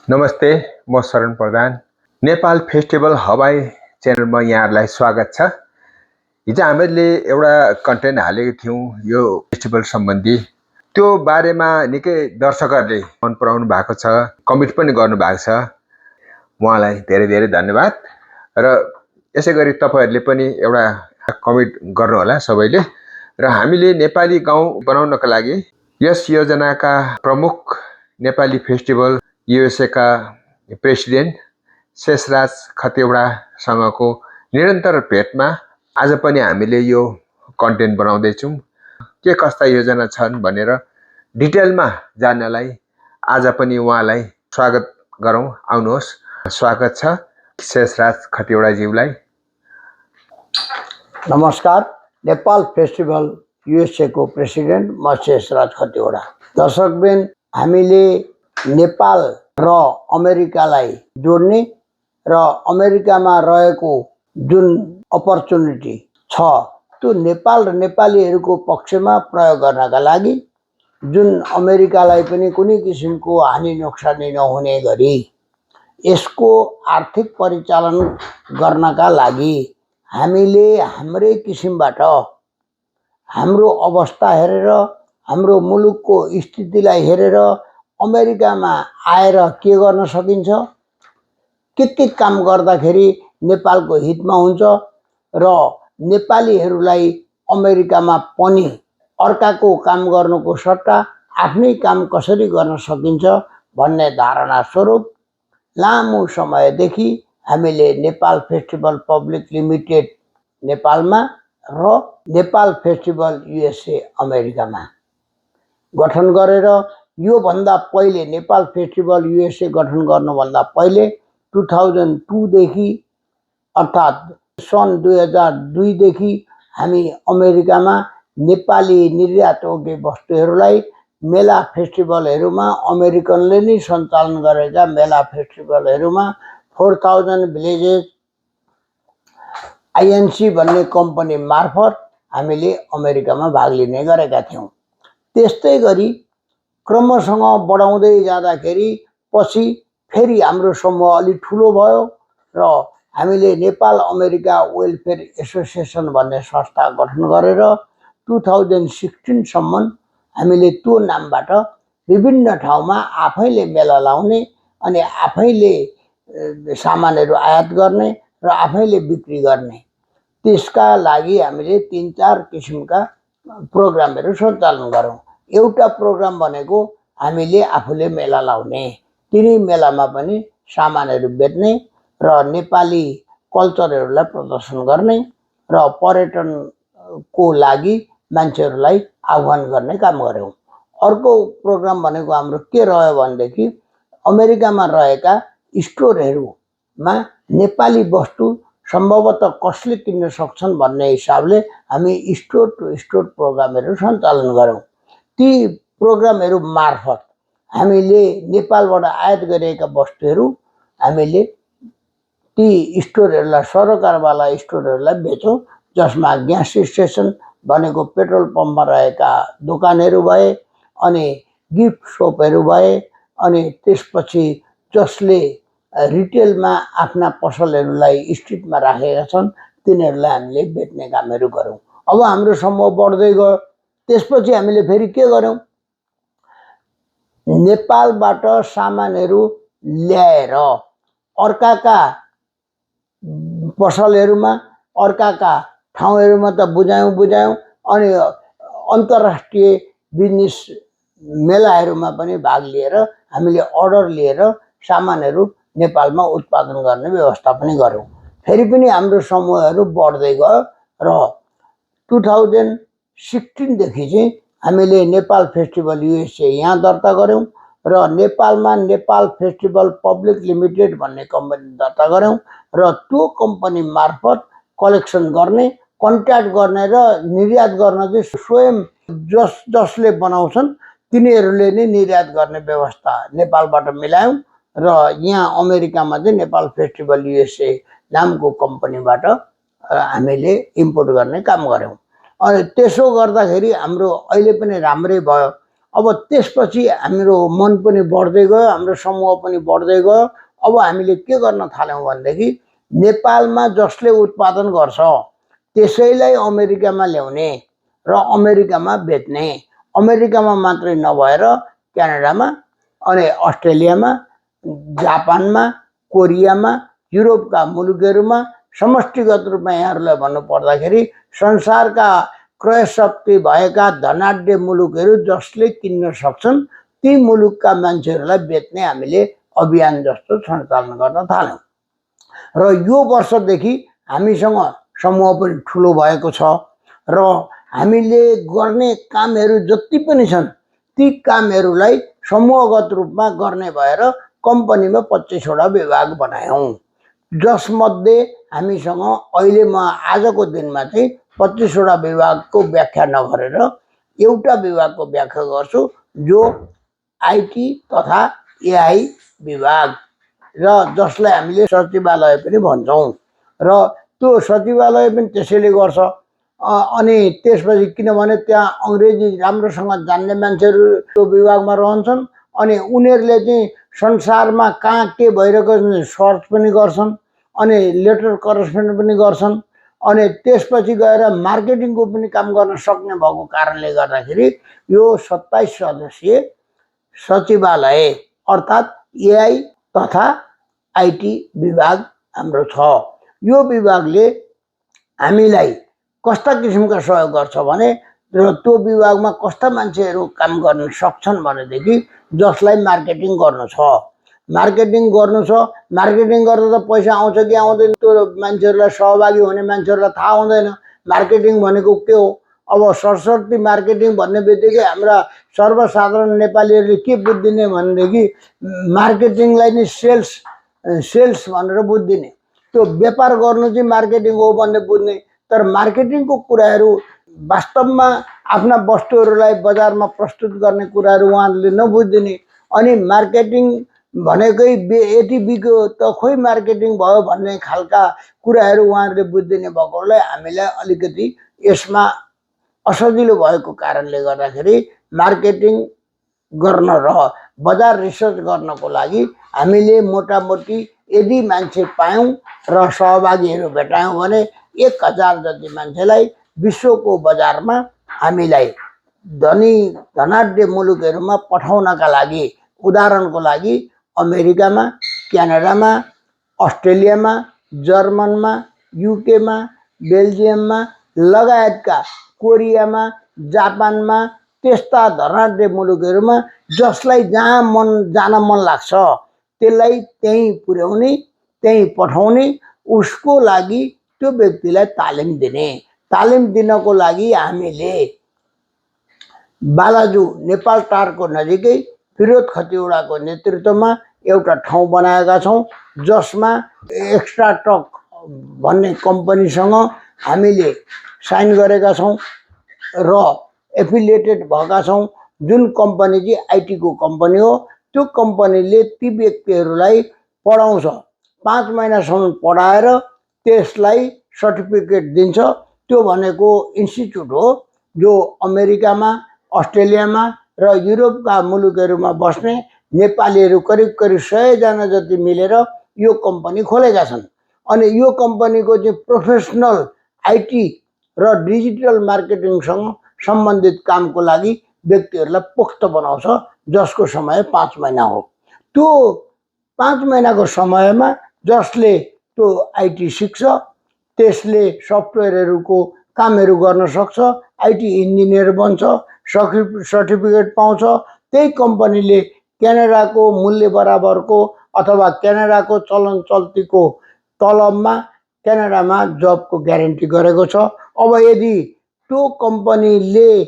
नमस्ते, म शरण प्रधान। नेपाल फेस्टिभल हवाई च्यानलमा यहाँहरूलाई स्वागत छ। हिजो हामीले एउटा कन्टेन्ट हालेको थियौँ यो फेस्टिभल सम्बन्धी। त्यो बारेमा निकै दर्शकहरूले मन पराउनु भएको छ, कमेन्ट पनि गर्नुभएको छ। उहाँलाई धेरै धेरै धन्यवाद। र यसै गरी तपाईँहरूले पनि एउटा कमेन्ट गर्नुहोला सबैले। र हामीले नेपाली गाउँ बनाउनका लागि यस योजनाका प्रमुख नेपाली फेस्टिभल USA का प्रेसिडेन्ट शेषराज खतिवडासँगको निरन्तर भेटमा आज पनि हामीले यो कन्टेन्ट बनाउँदैछौँ। के कस्ता योजना छन् भनेर डिटेलमा जान्नलाई आज पनि उहाँलाई स्वागत गरौँ। आउनुहोस्, स्वागत छ शेषराज खतिवडाज्यूलाई। नमस्कार। नेपाल फेस्टिभल USA को प्रेसिडेन्ट म शेषराज खतिवडा। दर्शकबिन, हामीले नेपाल र अमेरिकालाई जोड्ने र अमेरिकामा रहेको जुन अपर्च्युनिटी छ त्यो नेपाल र नेपालीहरूको पक्षमा प्रयोग गर्नका लागि जुन अमेरिकालाई पनि कुनै किसिमको हानि नोक्सानी नहुने गरी यसको आर्थिक परिचालन गर्नका लागि हामीले हाम्रै किसिमबाट हाम्रो अवस्था हेरेर हाम्रो मुलुकको स्थितिलाई हेरेर अमेरिकामा आएर के गर्न सकिन्छ, के काम गर्दाखेरि नेपालको हितमा हुन्छ र नेपालीहरूलाई अमेरिकामा पनि अर्काको काम गर्नुको सट्टा आफ्नै काम कसरी गर्न सकिन्छ भन्ने धारणा स्वरूप लामो समयदेखि हामीले नेपाल फेस्टिभल पब्लिक लिमिटेड नेपालमा र नेपाल फेस्टिभल USA अमेरिकामा गठन गरेर यो भन्दा पहिले नेपाल फेस्टिभल USA गठन गर्नुभन्दा पहिले 2002 देखि अर्थात् सन् 2002 देखि हामी अमेरिकामा नेपाली निर्यातयोग्य वस्तुहरूलाई मेला फेस्टिभलहरूमा अमेरिकनले नै सञ्चालन गरेका मेला फेस्टिभलहरूमा 4000 भिलेजेस INC भन्ने कम्पनी मार्फत हामीले अमेरिकामा भाग लिने गरेका थियौँ। त्यस्तै गरी क्रमसँग बढाउँदै जाँदाखेरि पछि फेरि हाम्रो समूह अलि ठुलो भयो र हामीले नेपाल अमेरिका वेलफेयर एसोसिएसन भन्ने संस्था गठन गरेर 2016 सम्म हामीले त्यो नामबाट विभिन्न ठाउँमा आफैले मेला लाउने अनि आफैले सामानहरू आयात गर्ने र आफैले बिक्री गर्ने, त्यसका लागि हामीले 3-4 किसिमका प्रोग्रामहरू सञ्चालन गरौँ। एउटा प्रोग्राम भनेको हामीले आफूले मेला लाउने, तिनै मेलामा पनि सामानहरू बेच्ने र नेपाली कल्चरहरूलाई प्रदर्शन गर्ने र पर्यटनको लागि मान्छेहरूलाई आह्वान गर्ने काम गऱ्यौँ। अर्को प्रोग्राम भनेको हाम्रो के रह्यो भनेदेखि अमेरिकामा रहेका स्टोरहरूमा नेपाली वस्तु सम्भवतः कसले किन्न सक्छन् भन्ने हिसाबले हामी स्टोर टु स्टोर प्रोग्रामहरू सञ्चालन गऱ्यौँ। ती प्रोग्रामहरू मार्फत हामीले नेपालबाट आयात गरिएका वस्तुहरू हामीले ती स्टोरहरूलाई सरकारवाला स्टोरहरूलाई बेचौँ, जसमा ग्यास स्टेसन भनेको पेट्रोल पम्पमा रहेका दोकानहरू भए, अनि गिफ्ट सपहरू भए, अनि त्यसपछि जसले रिटेलमा आफ्ना पसलहरूलाई स्ट्रिटमा राखेका छन् तिनीहरूलाई हामीले बेच्ने कामहरू गऱ्यौँ। अब हाम्रो समूह बढ्दै गयो। त्यसपछि हामीले फेरि के गर्यौँ, नेपालबाट सामानहरू ल्याएर अर्काका पसलहरूमा अर्काका ठाउँहरूमा त बुझायौँ अनि अन्तर्राष्ट्रिय बिजनेस मेलाहरूमा पनि भाग लिएर हामीले अर्डर लिएर सामानहरू नेपालमा उत्पादन गर्ने व्यवस्था पनि गऱ्यौँ। फेरि पनि हाम्रो समूहहरू बढ्दै गयो र 2016 देखि चाहिँ हामीले नेपाल फेस्टिभल USA यहाँ दर्ता गऱ्यौँ र नेपालमा नेपाल फेस्टिभल पब्लिक लिमिटेड भन्ने कम्पनी दर्ता गऱ्यौँ र त्यो कम्पनी मार्फत कलेक्सन गर्ने, कन्ट्याक्ट गर्ने र निर्यात गर्न चाहिँ स्वयं जसले बनाउँछन् तिनीहरूले नै निर्यात गर्ने व्यवस्था नेपालबाट मिलायौँ र यहाँ अमेरिकामा चाहिँ नेपाल फेस्टिभल USA नामको कम्पनीबाट हामीले इम्पोर्ट गर्ने काम गऱ्यौँ। अनि त्यसो गर्दाखेरि हाम्रो अहिले पनि राम्रै भयो। अब त्यसपछि हाम्रो मन पनि बढ्दै गयो, हाम्रो समूह पनि बढ्दै गयो। अब हामीले के गर्न थाल्यौँ भनेदेखि नेपालमा जसले उत्पादन गर्छ त्यसैलाई अमेरिकामा ल्याउने र अमेरिकामा बेच्ने, अमेरिकामा मात्रै नभएर क्यानाडामा अनि अस्ट्रेलियामा, जापानमा, कोरियामा, युरोपका मुलुकहरूमा समष्टिगत रूपमा यहाँहरूलाई भन्नुपर्दाखेरि संसारका क्रय शक्ति भएका धनाढ्य मुलुकहरू जसले किन्न सक्छन् ती मुलुकका मान्छेहरूलाई बेच्ने हामीले अभियान जस्तो सञ्चालन गर्न थाल्यौँ। र यो वर्षदेखि हामीसँग समूह पनि ठुलो भएको छ र हामीले गर्ने कामहरू जति पनि छन् ती कामहरूलाई समूहगत रूपमा गर्ने भएर कम्पनीमा 25वटा विभाग बनायौँ, जसमध्ये हामीसँग अहिले म आजको दिनमा चाहिँ 25वटा विभागको व्याख्या नगरेर एउटा विभागको व्याख्या गर्छु, जो आइटी तथा एआई विभाग र जसलाई हामीले सचिवालय पनि भन्छौँ। र त्यो सचिवालय पनि त्यसैले गर्छ। अनि त्यसपछि किनभने त्यहाँ अङ्ग्रेजी राम्रोसँग जान्ने मान्छेहरू त्यो विभागमा रहन्छन् अनि उनीहरूले चाहिँ संसारमा कहाँ के भइरहेको सर्च पनि गर्छन् अनि लेटर करेस्पोन्ड पनि गर्छन् अनि त्यसपछि गएर मार्केटिङको पनि काम गर्न सक्ने भएको कारणले गर्दाखेरि यो 27 सदस्यीय सचिवालय अर्थात् एआई तथा आइटी विभाग हाम्रो छ। यो विभागले हामीलाई कस्ता किसिमका सहयोग गर्छ भने र त्यो विभागमा कस्ता मान्छेहरू काम गर्न सक्छन् भनेदेखि जसलाई मार्केटिङ गर्नु छ, मार्केटिङ गर्दा त पैसा आउँछ कि आउँदैन त्यो मान्छेहरूलाई सहभागी हुने मान्छेहरूलाई थाहा हुँदैन मार्केटिङ भनेको के हो। अब सरस्वती मार्केटिङ भन्ने बित्तिकै हाम्रा सर्वसाधारण नेपालीहरूले के बुझ्दिने भनेदेखि मार्केटिङलाई नै सेल्स भनेर बुझ्दिने, त्यो व्यापार गर्नु चाहिँ मार्केटिङ हो भन्ने बुझ्ने। तर मार्केटिङको कुराहरू वास्तवमा आफ्ना वस्तुहरूलाई बजारमा प्रस्तुत गर्ने कुराहरू उहाँहरूले नबुझ्दिने अनि मार्केटिङ भनेकै यति बिग्यो त खोइ मार्केटिङ भयो भन्ने खालका कुराहरू उहाँहरूले बुझ्दिने भएकोले हामीलाई अलिकति यसमा असजिलो भएको कारणले गर्दाखेरि मार्केटिङ गर्न र बजार रिसर्च गर्नको लागि हामीले मोटामोटी यदि मान्छे पायौँ र सहभागीहरू भेटायौँ भने 1000 जति मान्छेलाई विश्वको बजारमा हामीलाई धनाढ्य मुलुकहरूमा पठाउनका लागि, उदाहरणको लागि अमेरिकामा, क्यानाडामा, अस्ट्रेलियामा, जर्मनमा, युकेमा, बेल्जियममा लगायतका कोरियामा, जापानमा त्यस्ता धनाढ्य मुलुकहरूमा जसलाई जहाँ जान मन लाग्छ त्यसलाई त्यहीँ पुर्याउने, त्यहीँ पठाउने, उसको लागि त्यो व्यक्तिलाई तालिम दिने। तालिम दिनको लागि हामीले बालाजु नेपाल टारको नजिकै फिरोज खतिवडाको नेतृत्वमा एउटा ठाउँ बनाएका छौँ, जसमा एक्स्ट्रा टक भन्ने कम्पनीसँग हामीले साइन गरेका छौँ र एफिलिएटेड भएका छौँ। जुन कम्पनी चाहिँ आइटीको कम्पनी हो, त्यो कम्पनीले ती व्यक्तिहरूलाई पढाउँछ, 5 महिनासम्म पढाएर त्यसलाई सर्टिफिकेट दिन्छ। त्यो भनेको इन्स्टिट्युट हो जो अमेरिकामा, अस्ट्रेलियामा र युरोपका मुलुकहरूमा बस्ने नेपालीहरू करिब 100 जना जति मिलेर यो कम्पनी खोलेका छन्। अनि यो कम्पनीको चाहिँ प्रोफेसनल आइटी र डिजिटल मार्केटिङसँग सम्बन्धित कामको लागि व्यक्तिहरूलाई पोख्त बनाउँछ, जसको समय 5 महिना हो। त्यो 5 महिनाको समयमा जसले त्यो आइटी सिक्छ त्यसले सफ्टवेयरहरूको कामहरू गर्न सक्छ, आइटी इन्जिनियर बन्छ, सर्टिफिकेट पाउँछ। त्यही कम्पनीले क्यानाडाको मूल्य बराबरको अथवा क्यानाडाको चलन चल्तीको तलबमा क्यानाडामा जबको ग्यारेन्टी गरेको छ। अब यदि त्यो कम्पनीले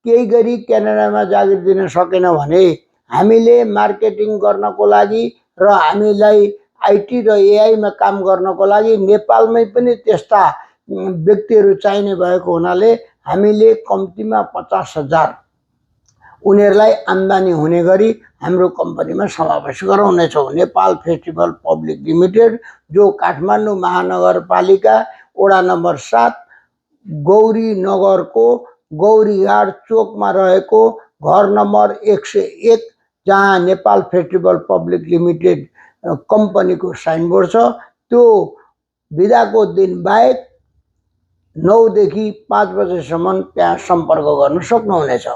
केही गरी क्यानाडामा जागिर दिन सकेन भने हामीले मार्केटिङ गर्नको लागि र हामीलाई आइटी र एआईमा काम गर्नको लागि नेपालमै पनि त्यस्ता व्यक्तिहरू चाहिने भएको हुनाले हामीले कम्तीमा 50,000 उनीहरूलाई आम्दानी हुने गरी हाम्रो कम्पनीमा समावेश गराउनेछौँ। नेपाल फेस्टिभल पब्लिक लिमिटेड, जो काठमाडौँ महानगरपालिका वडा नम्बर 7 गौरी नगरको गौरीघाट चोकमा रहेको घर नम्बर 101 जहाँ नेपाल फेस्टिभल पब्लिक लिमिटेड कम्पनीको साइनबोर्ड छ। त्यो बिदाको दिन बाहेक 9 देखि 5 बजेसम्म त्यहाँ सम्पर्क गर्न सक्नुहुनेछ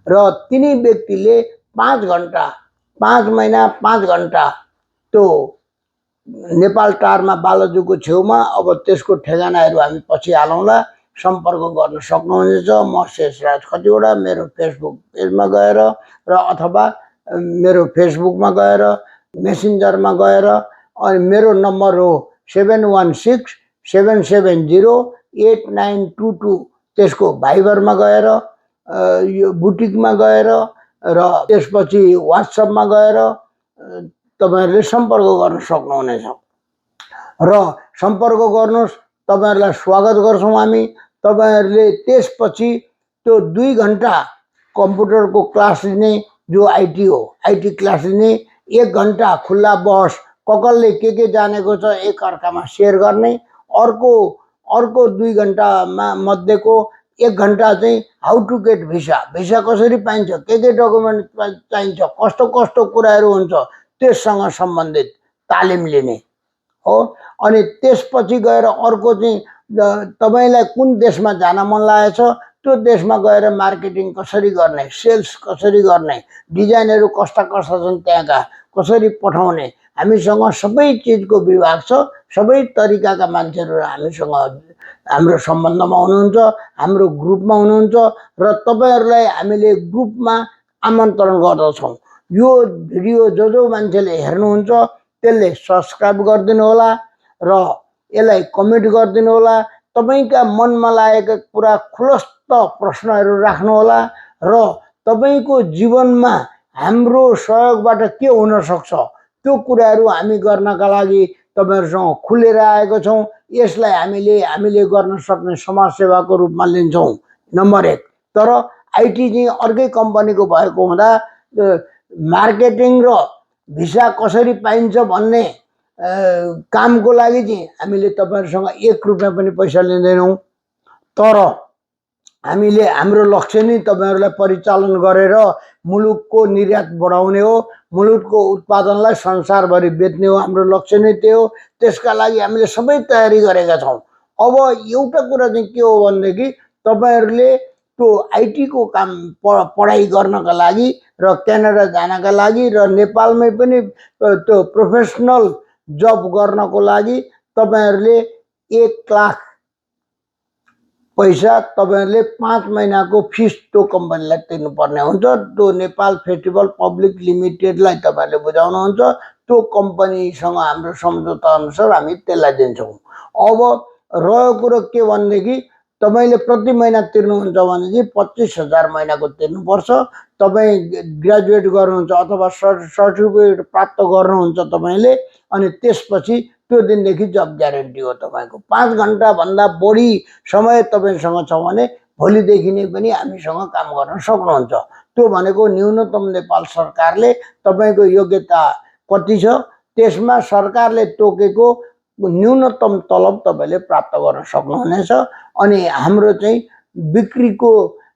र तिनी व्यक्तिले 5 घण्टा 5 महिना 5 घण्टा त्यो नेपाल टारमा बालजुको छेउमा, अब त्यसको ठेगानाहरू हामी पछि हालौँला, सम्पर्क गर्न सक्नुहुनेछ। म शेषराज खतिवडा मेरो फेसबुक पेजमा गएर र अथवा मेरो फेसबुकमा गएर मेसेन्जरमा गएर, अनि मेरो नम्बर हो 7167708922, त्यसको भाइबरमा गएर, यो बुटिकमा गएर र त्यसपछि वाट्सएपमा गएर तपाईहरुले सम्पर्क गर्न सक्नुहुनेछ र सम्पर्क गर्नुहोस्। तपाईहरुलाई स्वागत गर्छौं हामी। तपाईहरुले त्यसपछि त्यो 2 घण्टा कम्प्युटरको क्लास लिने, जो आईटी हो, आईटी क्लास लिने, 1 घण्टा खुल्ला बहस, कसले के जानेको छ एक अर्कामा शेयर गर्ने, अर्को 2 घण्टामा मध्येको 1 घण्टा चाहिँ how to get visa, visa कसरी पाइन्छ, के डकुमेन्ट चाहिन्छ, कस्तो कुराहरू हुन्छ त्यससँग सम्बन्धित तालिम लिने हो। अनि त्यसपछि गएर अर्को चाहिँ तपाईलाई कुन देशमा जान मन लागेको छ, त्यो देशमा गएर मार्केटिङ कसरी गर्ने, सेल्स कसरी गर्ने, डिजाइनहरू कस्ता छन् त्यहाँका, कसरी पठाउने, हामीसँग सबै चिजको विभाग छ। सबै तरिकाका मान्छेहरू हामीसँग हाम्रो सम्बन्धमा हुनुहुन्छ, हाम्रो ग्रुपमा हुनुहुन्छ र तपाईहरुलाई हामीले ग्रुपमा आमन्त्रण गर्दछौं। यो भिडियो जो मान्छेले हेर्नुहुन्छ त्यसले सब्स्क्राइब गरिदिनु होला र यसलाई कमेन्ट गरिदिनु होला। तपाईका मनमा लागेका कुरा खुलस्त प्रश्नहरू राख्नु होला र तपाईको जीवनमा हाम्रो सहयोगबाट के हुन सक्छ त्यो कुराहरू हामी गर्नका लागि तपाईहरुसँग खुलेर आएको छौं। यसलाई हामीले गर्न सक्ने समाजसेवाको रूपमा लिन्छौं, नम्बर 1। तर आईटी चाहिँ अर्कै कम्पनीको भएको हुँदा मार्केटिङ र भिसा कसरी पाइन्छ भन्ने कामको लागि चाहिँ हामीले तपाईहरुसँग 1 रुपैयाँ पनि पैसा लिँदैनौं। तर हामीले हाम्रो लक्ष्य नै तपाईहरुलाई परिचालन गरेर मुलुकको निर्यात बढाउने हो, मुलुकको उत्पादनलाई संसारभरि बेच्ने हो। हाम्रो लक्ष्य नै त्यो हो। त्यसका लागि हामीले सबै तयारी गरेका छौं। अब एउटा कुरा चाहिँ के हो भनेदेखि तपाईहरुले त्यो आईटी को काम पढाइ गर्नका लागि र क्यानाडा जानका लागि र नेपालमै पनि त्यो प्रोफेसनल जब गर्नको लागि तपाईहरुले 1 लाख पैसा तपाईहरुले 5 महिनाको फिस त्यो कम्पनीलाई तिर्नुपर्ने हुन्छ। त्यो नेपाल फेस्टिभल पब्लिक लिमिटेडलाई तपाईहरुले बुझाउनुहुन्छ। त्यो कम्पनीसँग हाम्रो सम्झौता अनुसार हामी त्यसलाई दिन्छौं। अब रह्यो कुरो के भनेदेखि तपाईले प्रति महिना तिर्नुहुन्छ भने चाहिँ 25,000 महिनाको तिर्नुपर्छ। तपाई ग्रेजुएट गर्नुहुन्छ अथवा सर्टिफिकेट प्राप्त गर्नुहुन्छ तपाईले, अनि त्यसपछि त्यो दिनदेखि जब ग्यारेन्टी हो तपाईको। 5 घण्टा भन्दा बढी समय तपाईसँग छ भने भोलिदेखि नै पनि हामीसँग काम गर्न सक्नुहुन्छ। त्यो भनेको न्यूनतम नेपाल सरकारले तपाईको योग्यता कति छ त्यसमा सरकारले तोकेको न्यूनतम तलब तपाईले प्राप्त गर्न सक्नुहुनेछ। अनि हाम्रो चाहिँ बिक्रीको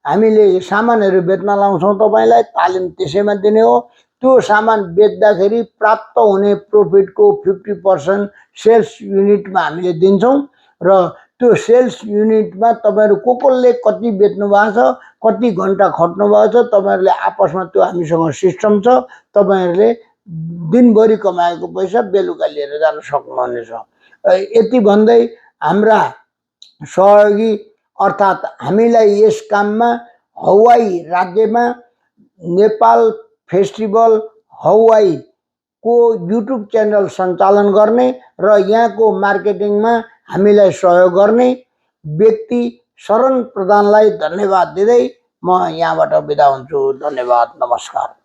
हामीले सामानहरू बेच्न लाउँछौं, तपाईलाई तालिम त्यसैमा दिने हो। त्यो सामान बेच्दाखेरि प्राप्त हुने प्रफिटको 50% सेल्स युनिटमा हामीले दिन्छौं र त्यो सेल्स युनिटमा तपाईहरु कसले कति बेच्नु भएको छ, कति घण्टा खट्नु भएको छ, तपाईहरुले आपसमा त्यो हामीसँग सिस्टम छ। तपाईहरुले दिनभरि कमाएको पैसा बेलुका लिएर जान सक्नुहुनेछ। यति भन्दै हाम्रा सहयोगी अर्थात हामीलाई यस काममा हवाई राज्यमा नेपाल फेस्टिभल हवाई को युट्युब च्यानल सञ्चालन गर्ने र यहाँको मार्केटिङमा हामीलाई सहयोग गर्ने व्यक्ति शरण प्रधानलाई धन्यवाद दिँदै म यहाँबाट बिदा हुन्छु। धन्यवाद, नमस्कार।